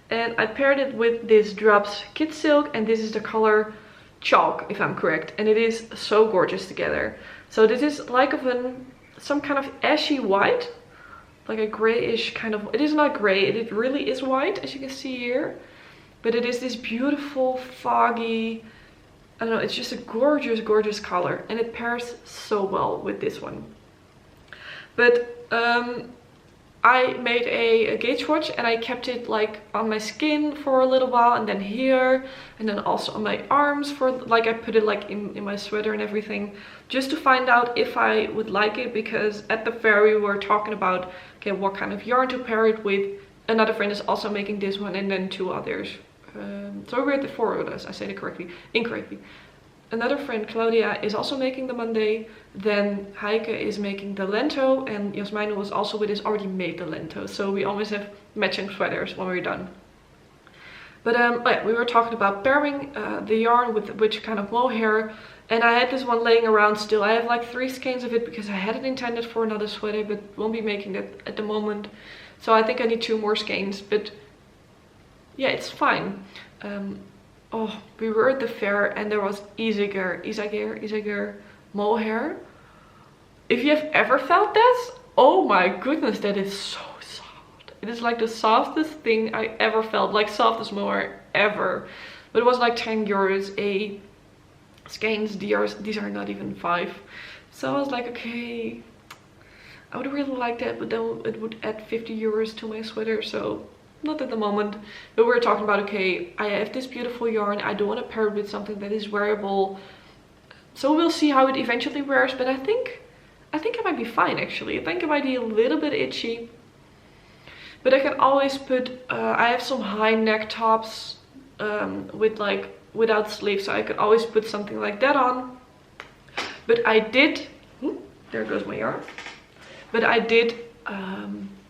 And I paired it with this Drops Kid Silk, and this is the color Chalk, if I'm correct. And it is so gorgeous together. So this is like some kind of ashy white, like a grayish kind of, it is not gray, it really is white, as you can see here. But it is this beautiful, foggy, I don't know, it's just a gorgeous color. And it pairs so well with this one. But I made a gauge watch and I kept it like on my skin for a little while, and then here, and then also on my arms for like, I put it like in my sweater and everything, just to find out if I would like it, because at the fair we were talking about, okay, what kind of yarn to pair it with. Another friend is also making this one, and then two others. So we're at the four of us, I said it incorrectly. Another friend, Claudia, is also making the Monday. Then Heike is making the Lento, and Jasmine was also with us, already made the Lento. So we always have matching sweaters when we're done. But oh yeah, we were talking about pairing the yarn with which kind of mohair. And I had this one laying around still. I have like 3 skeins of it because I had it intended for another sweater, but won't be making that at the moment. So I think I need 2 more skeins, but yeah, it's fine. Oh, we were at the fair and there was Isager mohair. If you have ever felt this, oh my goodness, that is so soft. It is like the softest thing I ever felt, like softest mohair ever. But it was like 10 euros a skeins. These are not even 5. So I was like, okay, I would really like that, but then it would add 50 euros to my sweater, so not at the moment. But we were talking about, okay, I have this beautiful yarn, I don't want to pair it with something that is wearable, So we'll see how it eventually wears, but I think it might be fine actually. I think it might be a little bit itchy. But I can always put, I have some high neck tops with like without sleeves, so I could always put something like that on. But I did, there goes my yarn. But I did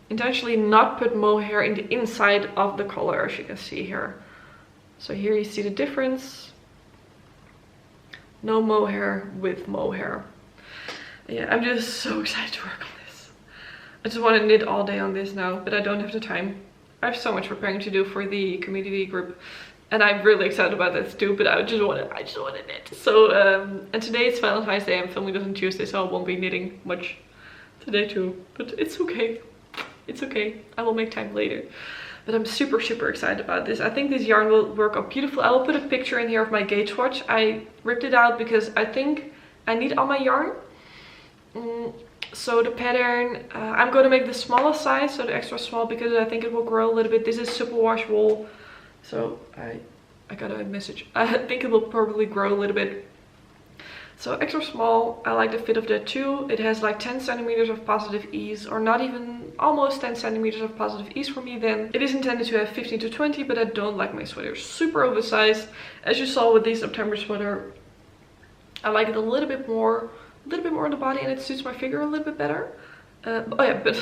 intentionally not put mohair in the inside of the collar, as you can see here. So here you see the difference. No mohair with mohair. Yeah, I'm just so excited to work on this. I just want to knit all day on this now, but I don't have the time. I have so much preparing to do for the community group, and I'm really excited about that too. But I just want to knit. So and today it's Valentine's Day. I'm filming this on Tuesday, so I won't be knitting much today too. But it's okay. It's okay. I will make time later. But I'm super excited about this. I think this yarn will work out beautiful. I will put a picture in here of my gauge watch. I ripped it out because I think I need all my yarn. So the pattern, I'm going to make the smallest size, so the extra small, because I think it will grow a little bit. This is superwash wool, so I got a message. I think it will probably grow a little bit. So extra small, I like the fit of that too. It has like 10 centimeters of positive ease, or not even, almost 10 centimeters of positive ease for me then. It is intended to have 15 to 20, but I don't like my sweaters super oversized. As you saw with the September sweater, I like it a little bit more on the body, and it suits my figure a little bit better. Oh yeah, but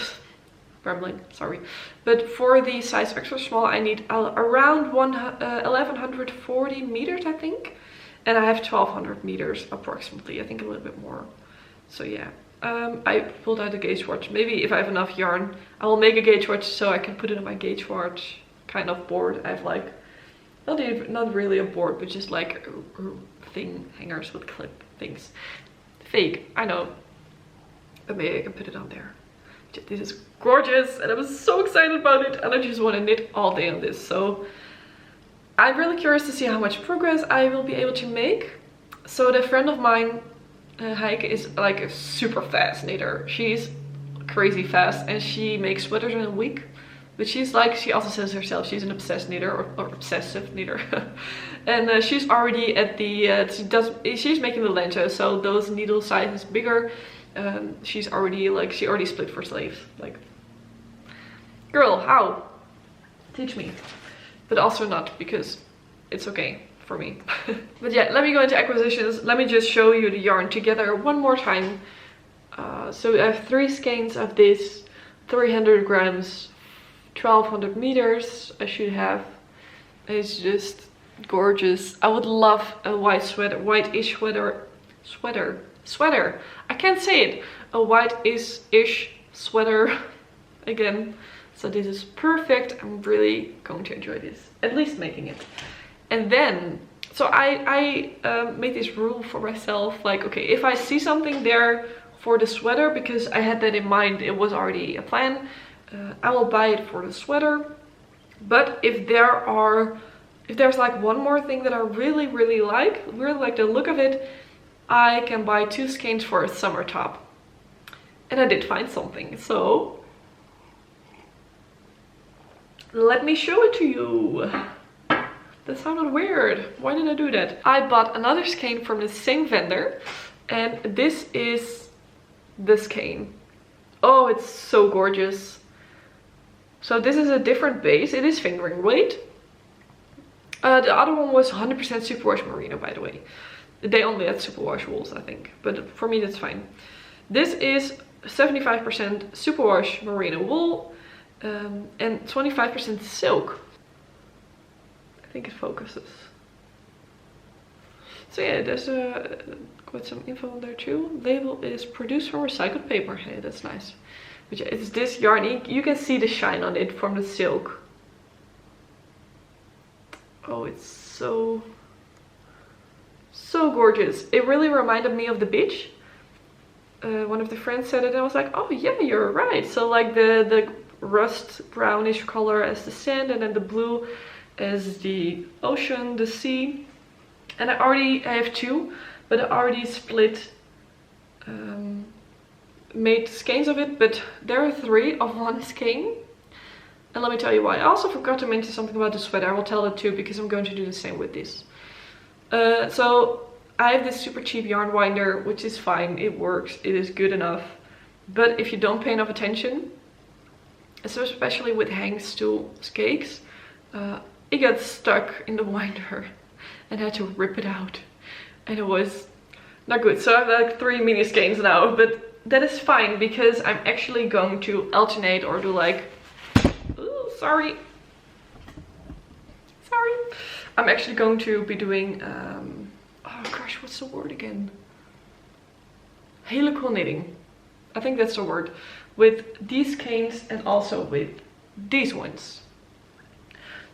rambling, sorry. But for the size extra small, I need around 1140 meters, I think. And I have 1200 meters approximately, I think a little bit more. So yeah, I pulled out a gauge watch. Maybe if I have enough yarn, I will make a gauge watch so I can put it on my gauge watch kind of board. I have like, not really a board, but just like thing hangers with clip things. Fake, I know, but maybe I can put it on there. This is gorgeous, and I was so excited about it, and I just want to knit all day on this. So I'm really curious to see how much progress I will be able to make. So the friend of mine, Heike, is like a super fast knitter. She's crazy fast, and she makes sweaters in a week. But she's like, she also says herself, she's an obsessed knitter, or obsessive knitter. And she's already at the, she's making the lencho, so those needle sizes bigger. She's already like, she already split for sleeves. Like, girl, how? Teach me. But also not, because it's okay for me. But yeah, let me go into acquisitions. Let me just show you the yarn together one more time. So I have 3 skeins of this, 300 grams, 1200 meters. I should have. It's just gorgeous. I would love a white sweater, white-ish sweater. I can't say it. A white-ish sweater again. So this is perfect. I'm really going to enjoy this, at least making it. And then, so I made this rule for myself, like, okay, if I see something there for the sweater, because I had that in mind, it was already a plan, I will buy it for the sweater. But if there's like one more thing that I really like the look of it, I can buy 2 skeins for a summer top. And I did find something, so let me show it to you. That sounded weird. Why did I do that? I bought another skein from the same vendor, and this is the skein. Oh, it's so gorgeous. So this is a different base. It is fingering weight. The other one was 100% superwash merino, by the way. They only had superwash wools, I think, but for me that's fine. This is 75% superwash merino wool and 25% silk. I think it focuses. So yeah, there's quite some info on there too. Label is produced from recycled paper. Hey, that's nice. But yeah, it's this yarn. You can see the shine on it from the silk. Oh, it's so gorgeous. It really reminded me of the beach. One of the friends said it, and I was like, oh yeah, you're right. So like the rust brownish color as the sand, and then the blue as the ocean, the sea. And I have 2, but I already split, made skeins of it, but there are 3 of one skein. And let me tell you why. I also forgot to mention something about the sweater. I will tell that too, because I'm going to do the same with this. So I have this super cheap yarn winder, which is fine, it works, it is good enough. But if you don't pay enough attention, so especially with hang-stool cakes, it got stuck in the winder and I had to rip it out. And it was not good. So I have like 3 mini skeins now, but that is fine because I'm actually going to alternate or do like, ooh, sorry. I'm actually going to be doing, oh gosh, what's the word again? Helical knitting. I think that's the word. With these skeins and also with these ones.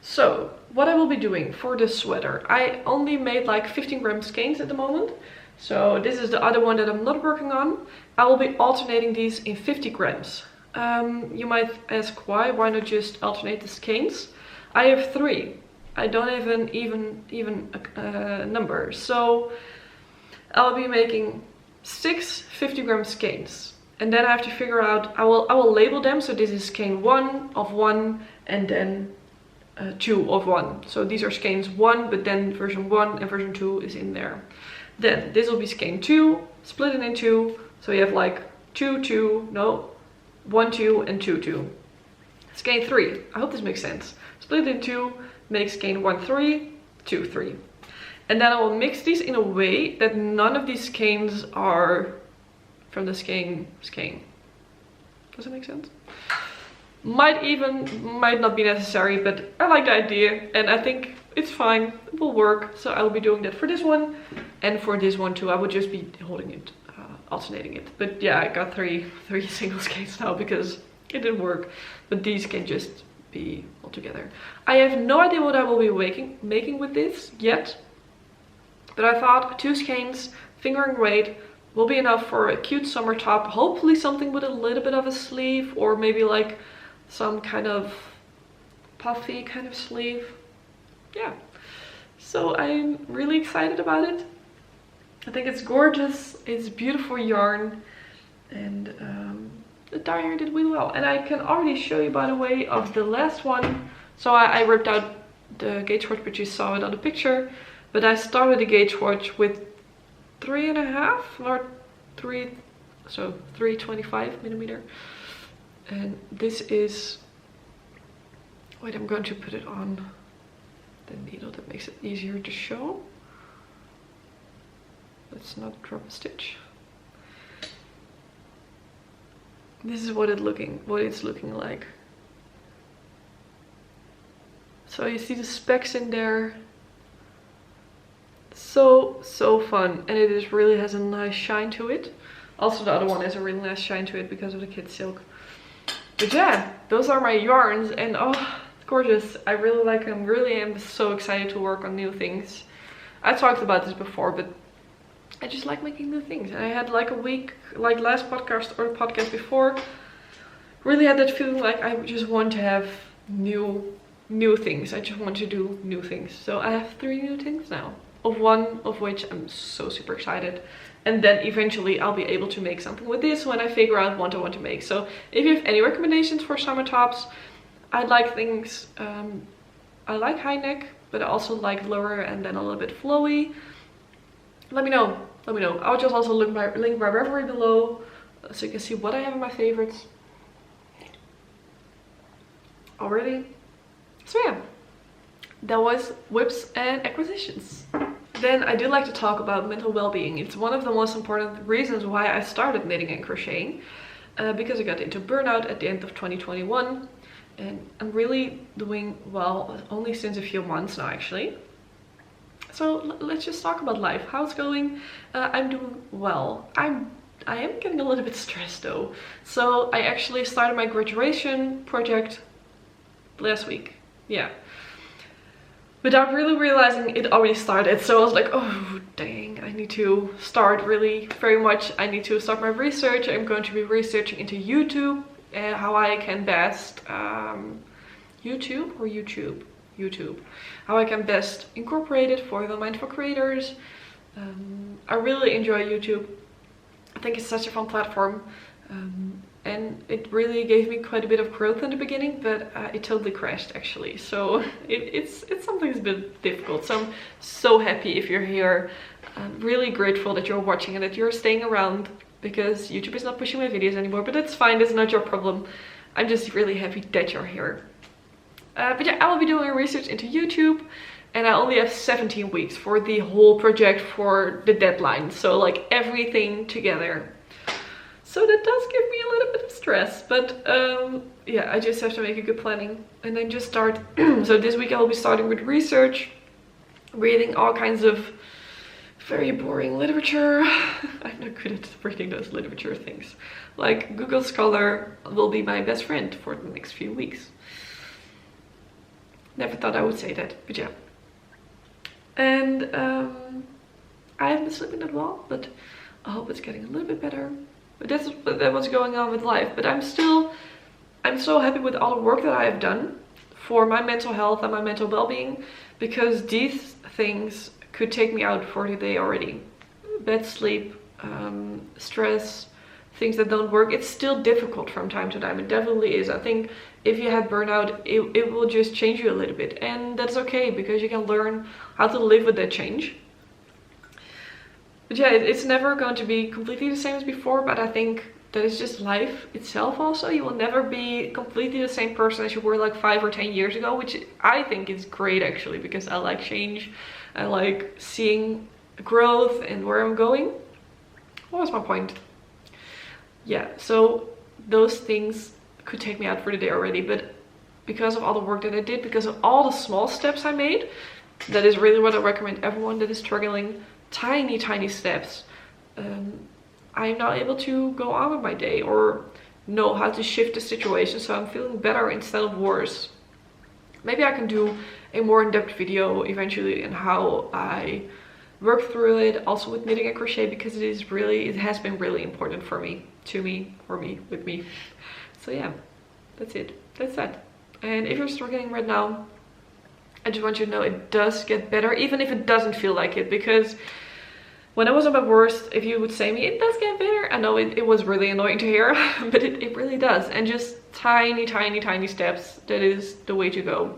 So what I will be doing for this sweater, I only made like 15 gram skeins at the moment. So this is the other one that I'm not working on. I will be alternating these in 50 grams. You might ask why not just alternate the skeins? I have 3. I don't have an even number. So I'll be making 6 50 gram skeins. And then I have to figure out, I will label them. So this is skein 1 of 1 and then 2 of 1. So these are skeins 1, but then version 1 and version 2 is in there. Then this will be skein 2, split it in 2. So you have like 1, 2 and 2, 2. Skein 3, I hope this makes sense. Split it in 2, make skein 1, 3, 2, 3. And then I will mix these in a way that none of these skeins are from the skein. Does that make sense? Might not be necessary, but I like the idea and I think it's fine, it will work. So I will be doing that for this one and for this one too. I would just be holding it, alternating it. But yeah, I got three single skeins now because it didn't work. But these can just be all together. I have no idea what I will be making with this yet. But I thought 2 skeins, fingering weight, will be enough for a cute summer top. Hopefully something with a little bit of a sleeve or maybe like some kind of puffy kind of sleeve. Yeah, so I'm really excited about it. I think it's gorgeous, it's beautiful yarn, and the dyer did really well. And I can already show you, by the way, of the last one. So I ripped out the gauge watch, but you saw it on the picture. But I started the gauge watch with 3.5 or 3, so 325 millimeter. And this is, wait, I'm going to put it on the needle, that makes it easier to show. Let's not drop a stitch. This is what it's looking like. So you see the specks in there. So fun, and it is really has a nice shine to it. Also the other one has a really nice shine to it because of the kid silk. But yeah, those are my yarns, and oh, it's gorgeous. I really like them. Really am so excited to work on new things. I talked about this before, but I just like making new things. And I had like a week, like last podcast or podcast before, really had that feeling like I just want to have new things. I just want to do new things. So I have 3 new things now, of one of which I'm so super excited. And then eventually I'll be able to make something with this when I figure out what I want to make. So if you have any recommendations for summer tops, I like things, I like high neck, but I also like lower and then a little bit flowy. Let me know. I'll just also link my ravelry below so you can see what I have in my favorites already. So yeah, that was whips and acquisitions. Then I do like to talk about mental well-being. It's one of the most important reasons why I started knitting and crocheting, because I got into burnout at the end of 2021, and I'm really doing well only since a few months now actually. So let's just talk about life. How it's going? I'm doing well. I am getting a little bit stressed though. So I actually started my graduation project last week. Yeah. Without really realizing it already started. So I was like, oh dang, I need to start really very much. I need to start my research. I'm going to be researching into YouTube and how I can best YouTube. How I can best incorporate it for the mindful creators. I really enjoy YouTube. I think it's such a fun platform. and it really gave me quite a bit of growth in the beginning, but it totally crashed actually. So it's something that's a bit difficult. So I'm so happy if you're here. I'm really grateful that you're watching and that you're staying around, because YouTube is not pushing my videos anymore, but that's fine, that's not your problem. I'm just really happy that you're here. But yeah, I will be doing research into YouTube, and I only have 17 weeks for the whole project for the deadline. So like everything together. So that does give me a little bit of stress, but yeah, I just have to make a good planning and then just start. So this week I will be starting with research, reading all kinds of very boring literature. I'm not good at reading those literature things. Like Google Scholar will be my best friend for the next few weeks. Never thought I would say that, but yeah. And I haven't been sleeping that well, but I hope it's getting a little bit better. But that's what's going on with life. But I'm so happy with all the work that I have done for my mental health and my mental well-being, because these things could take me out for the day already. Bad sleep, stress, things that don't work. It's still difficult from time to time. It definitely is. I think if you had burnout, it will just change you a little bit. And that's okay, because you can learn how to live with that change. But yeah, it's never going to be completely the same as before, but I think that is just life itself also. You will never be completely the same person as you were like 5 or 10 years ago, which I think is great actually, because I like change. I like seeing growth and where I'm going. What was my point? Yeah, so those things could take me out for the day already, but because of all the work that I did, because of all the small steps I made, that is really what I recommend everyone that is struggling. Tiny steps. I'm now able to go on with my day, or know how to shift the situation so I'm feeling better instead of worse. Maybe I can do a more in-depth video eventually on how I work through it, also with knitting and crochet, because it has been really important for me, with me. So yeah, that's it. That's that. And if you're struggling right now, I just want you to know it does get better, even if it doesn't feel like it. Because when I was at my worst, if you would say to me, it does get better, I know it was really annoying to hear, but it really does. And just tiny steps, that is the way to go.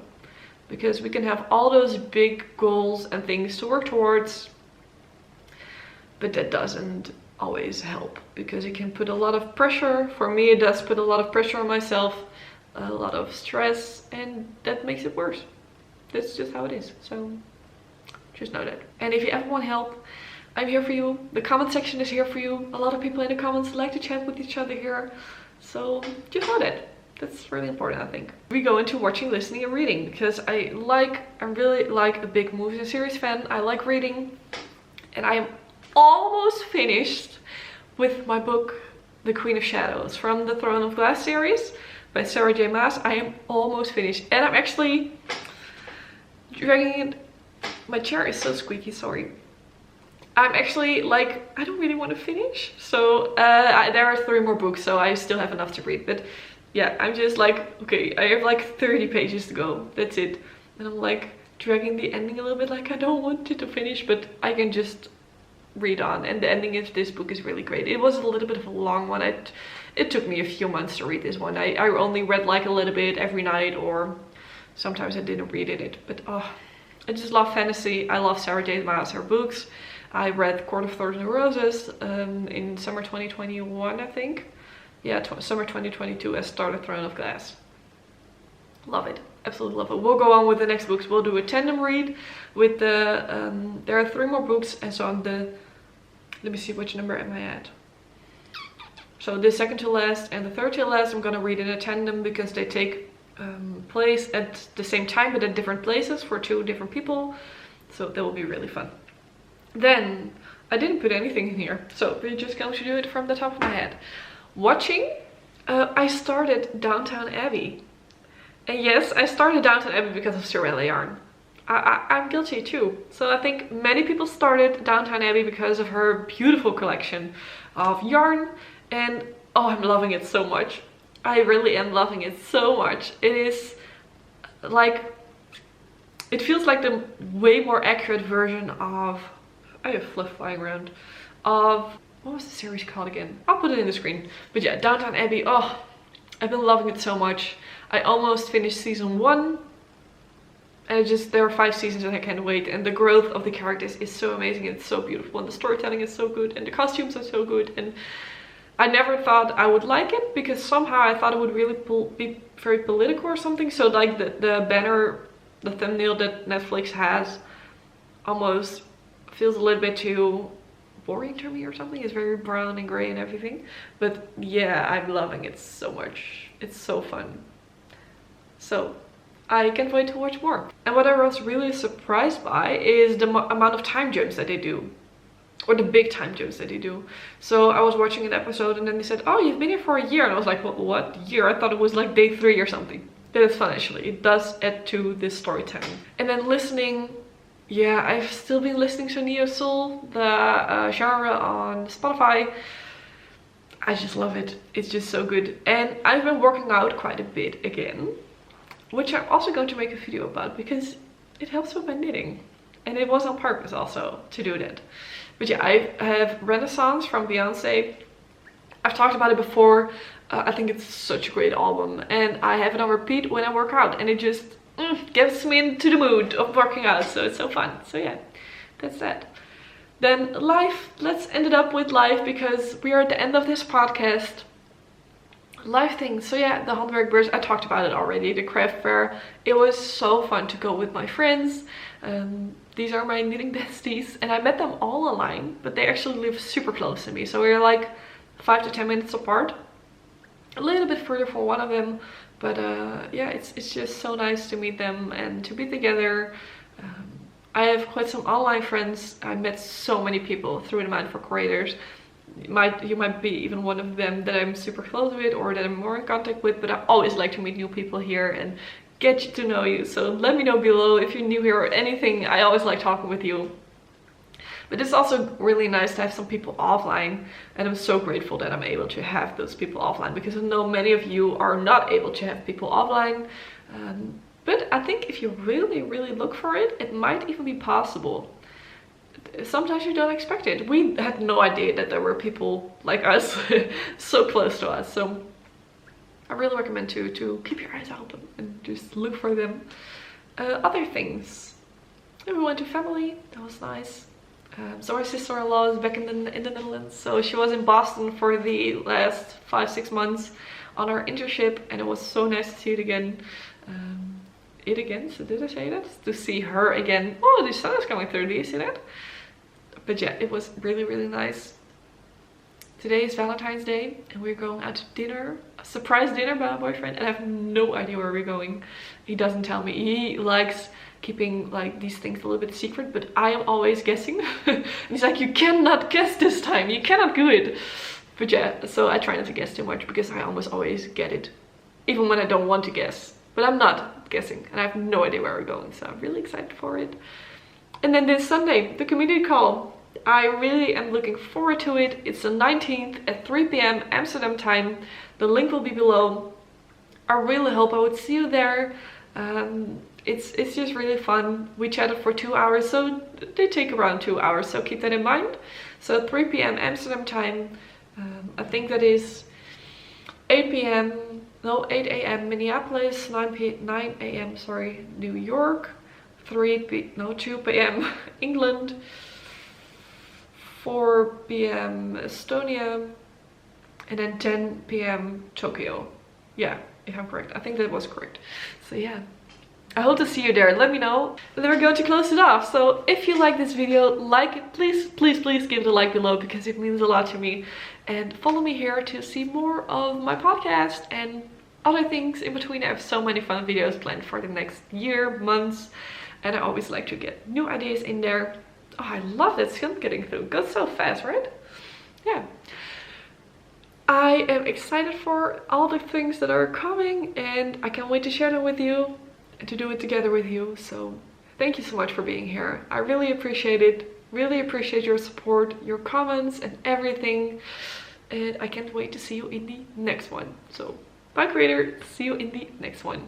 Because we can have all those big goals and things to work towards, but that doesn't always help, because it can put a lot of pressure. For me, it does put a lot of pressure on myself, a lot of stress, and that makes it worse. That's just how it is. So just know that. And if you ever want help, I'm here for you. The comment section is here for you. A lot of people in the comments like to chat with each other here. So just know that. That's really important, I think. We go into watching, listening, and reading, because I'm really like a big movies and series fan. I like reading, and I am almost finished with my book, The Queen of Shadows, from the Throne of Glass series by Sarah J. Maas. I am almost finished, and I'm actually dragging it. My chair is so squeaky, sorry. I'm actually like, I don't really want to finish. So there are 3 more books, so I still have enough to read. But yeah, I'm just like, okay, I have like 30 pages to go. That's it. And I'm like dragging the ending a little bit, like I don't want it to finish, but I can just read on. And the ending of this book is really great. It was a little bit of a long one. It took me a few months to read this one. I only read like a little bit every night, or sometimes I didn't read it. But oh, I just love fantasy. I love Sarah J. Maas, her books. I read Court of Thorns and Roses in summer 2021, I think. Yeah, summer 2022, I started Throne of Glass. Love it. Absolutely love it. We'll go on with the next books. We'll do a tandem read with the... there are 3 more books, and so on the... Let me see, which number am I at? So the second to last and the third to last I'm gonna read in a tandem, because they take place at the same time but at different places for 2 different people. So that will be really fun. Then, I didn't put anything in here, so we're just going to do it from the top of my head. Watching, I started Downton Abbey. And yes, I started Downton Abbey because of Sorella yarn. I'm guilty too. So I think many people started Downton Abbey because of her beautiful collection of yarn. And oh, I'm loving it so much. I really am loving it so much. It is like, it feels like the way more accurate version of... I have fluff flying around. Of what was the series called again? I'll put it in the screen. But yeah, Downton Abbey. Oh, I've been loving it so much. I almost finished season 1. And there are 5 seasons and I can't wait. And the growth of the characters is so amazing. It's so beautiful. And the storytelling is so good. And the costumes are so good. And I never thought I would like it, because somehow I thought it would really be very political or something. So like the banner, the thumbnail that Netflix has almost feels a little bit too boring to me or something. It's very brown and gray and everything. But yeah, I'm loving it so much. It's so fun. So I can't wait to watch more. And what I was really surprised by is the amount of time jumps that they do. Or the big time jumps that they do. So I was watching an episode and then they said, oh, you've been here for a year. And I was like, what year? I thought it was like day 3 or something. That is fun actually. It does add to this storytelling. And then listening, yeah, I've still been listening to Neo Soul, the genre on Spotify. I just love it. It's just so good. And I've been working out quite a bit again, which I'm also going to make a video about because it helps with my knitting. And it was on purpose also to do that. But yeah, I have Renaissance from Beyonce. I've talked about it before. I think it's such a great album. And I have it on repeat when I work out. And it just gets me into the mood of working out. So it's so fun. So yeah, that's that. Then life. Let's end it up with life because we are at the end of this podcast. Life things. So yeah, the Handwerkbeurs, I talked about it already. The craft fair. It was so fun to go with my friends. These are my knitting besties and I met them all online, but they actually live super close to me. So we're like 5 to 10 minutes apart. A little bit further for one of them. But yeah, it's just so nice to meet them and to be together. I have quite some online friends. I met so many people through the Mindful Creators. You might be even one of them that I'm super close with or that I'm more in contact with, but I always like to meet new people here and get to know you. So let me know below if you're new here or anything. I always like talking with you. But it's also really nice to have some people offline, and I'm so grateful that I'm able to have those people offline because I know many of you are not able to have people offline. But I think if you really look for it, it might even be possible. Sometimes you don't expect it. We had no idea that there were people like us so close to us. So I really recommend to keep your eyes open and just look for them. Other things. We went to family. That was nice. So my sister-in-law is back in the Netherlands. So she was in Boston for the last 5-6 months on her internship, and it was so nice to see it again. So did I say that? To see her again. Oh, the sun is coming through. Do you see that? But yeah, it was really nice. Today is Valentine's Day and we're going out to dinner. A surprise dinner by my boyfriend, and I have no idea where we're going. He doesn't tell me. He likes keeping like these things a little bit secret, but I am always guessing. And he's like, you cannot guess this time. You cannot do it. But yeah, so I try not to guess too much because I almost always get it. Even when I don't want to guess. But I'm not guessing and I have no idea where we're going. So I'm really excited for it. And then this Sunday, the community call. I really am looking forward to it. It's the 19th at 3 p.m. Amsterdam time. The link will be below. I really hope I would see you there. It's just really fun. We chatted for 2 hours, so they take around 2 hours, so keep that in mind. So 3 p.m. Amsterdam time. I think that is 8 a.m. Minneapolis, 9 a.m. sorry, New York, 2 p.m. England, 4 p.m. Estonia, and then 10 p.m. Tokyo. Yeah, if I'm correct. I think that was correct. So yeah, I hope to see you there. Let me know. And then we're going to close it off. So if you like this video, like it, please give it a like below because it means a lot to me. And follow me here to see more of my podcast and other things in between. I have so many fun videos planned for the next year, months, and I always like to get new ideas in there. Oh, I love that film getting through. It goes so fast, right? Yeah. I am excited for all the things that are coming and I can't wait to share them with you and to do it together with you. So thank you so much for being here. I really appreciate it. Really appreciate your support, your comments and everything. And I can't wait to see you in the next one. So bye creator, see you in the next one.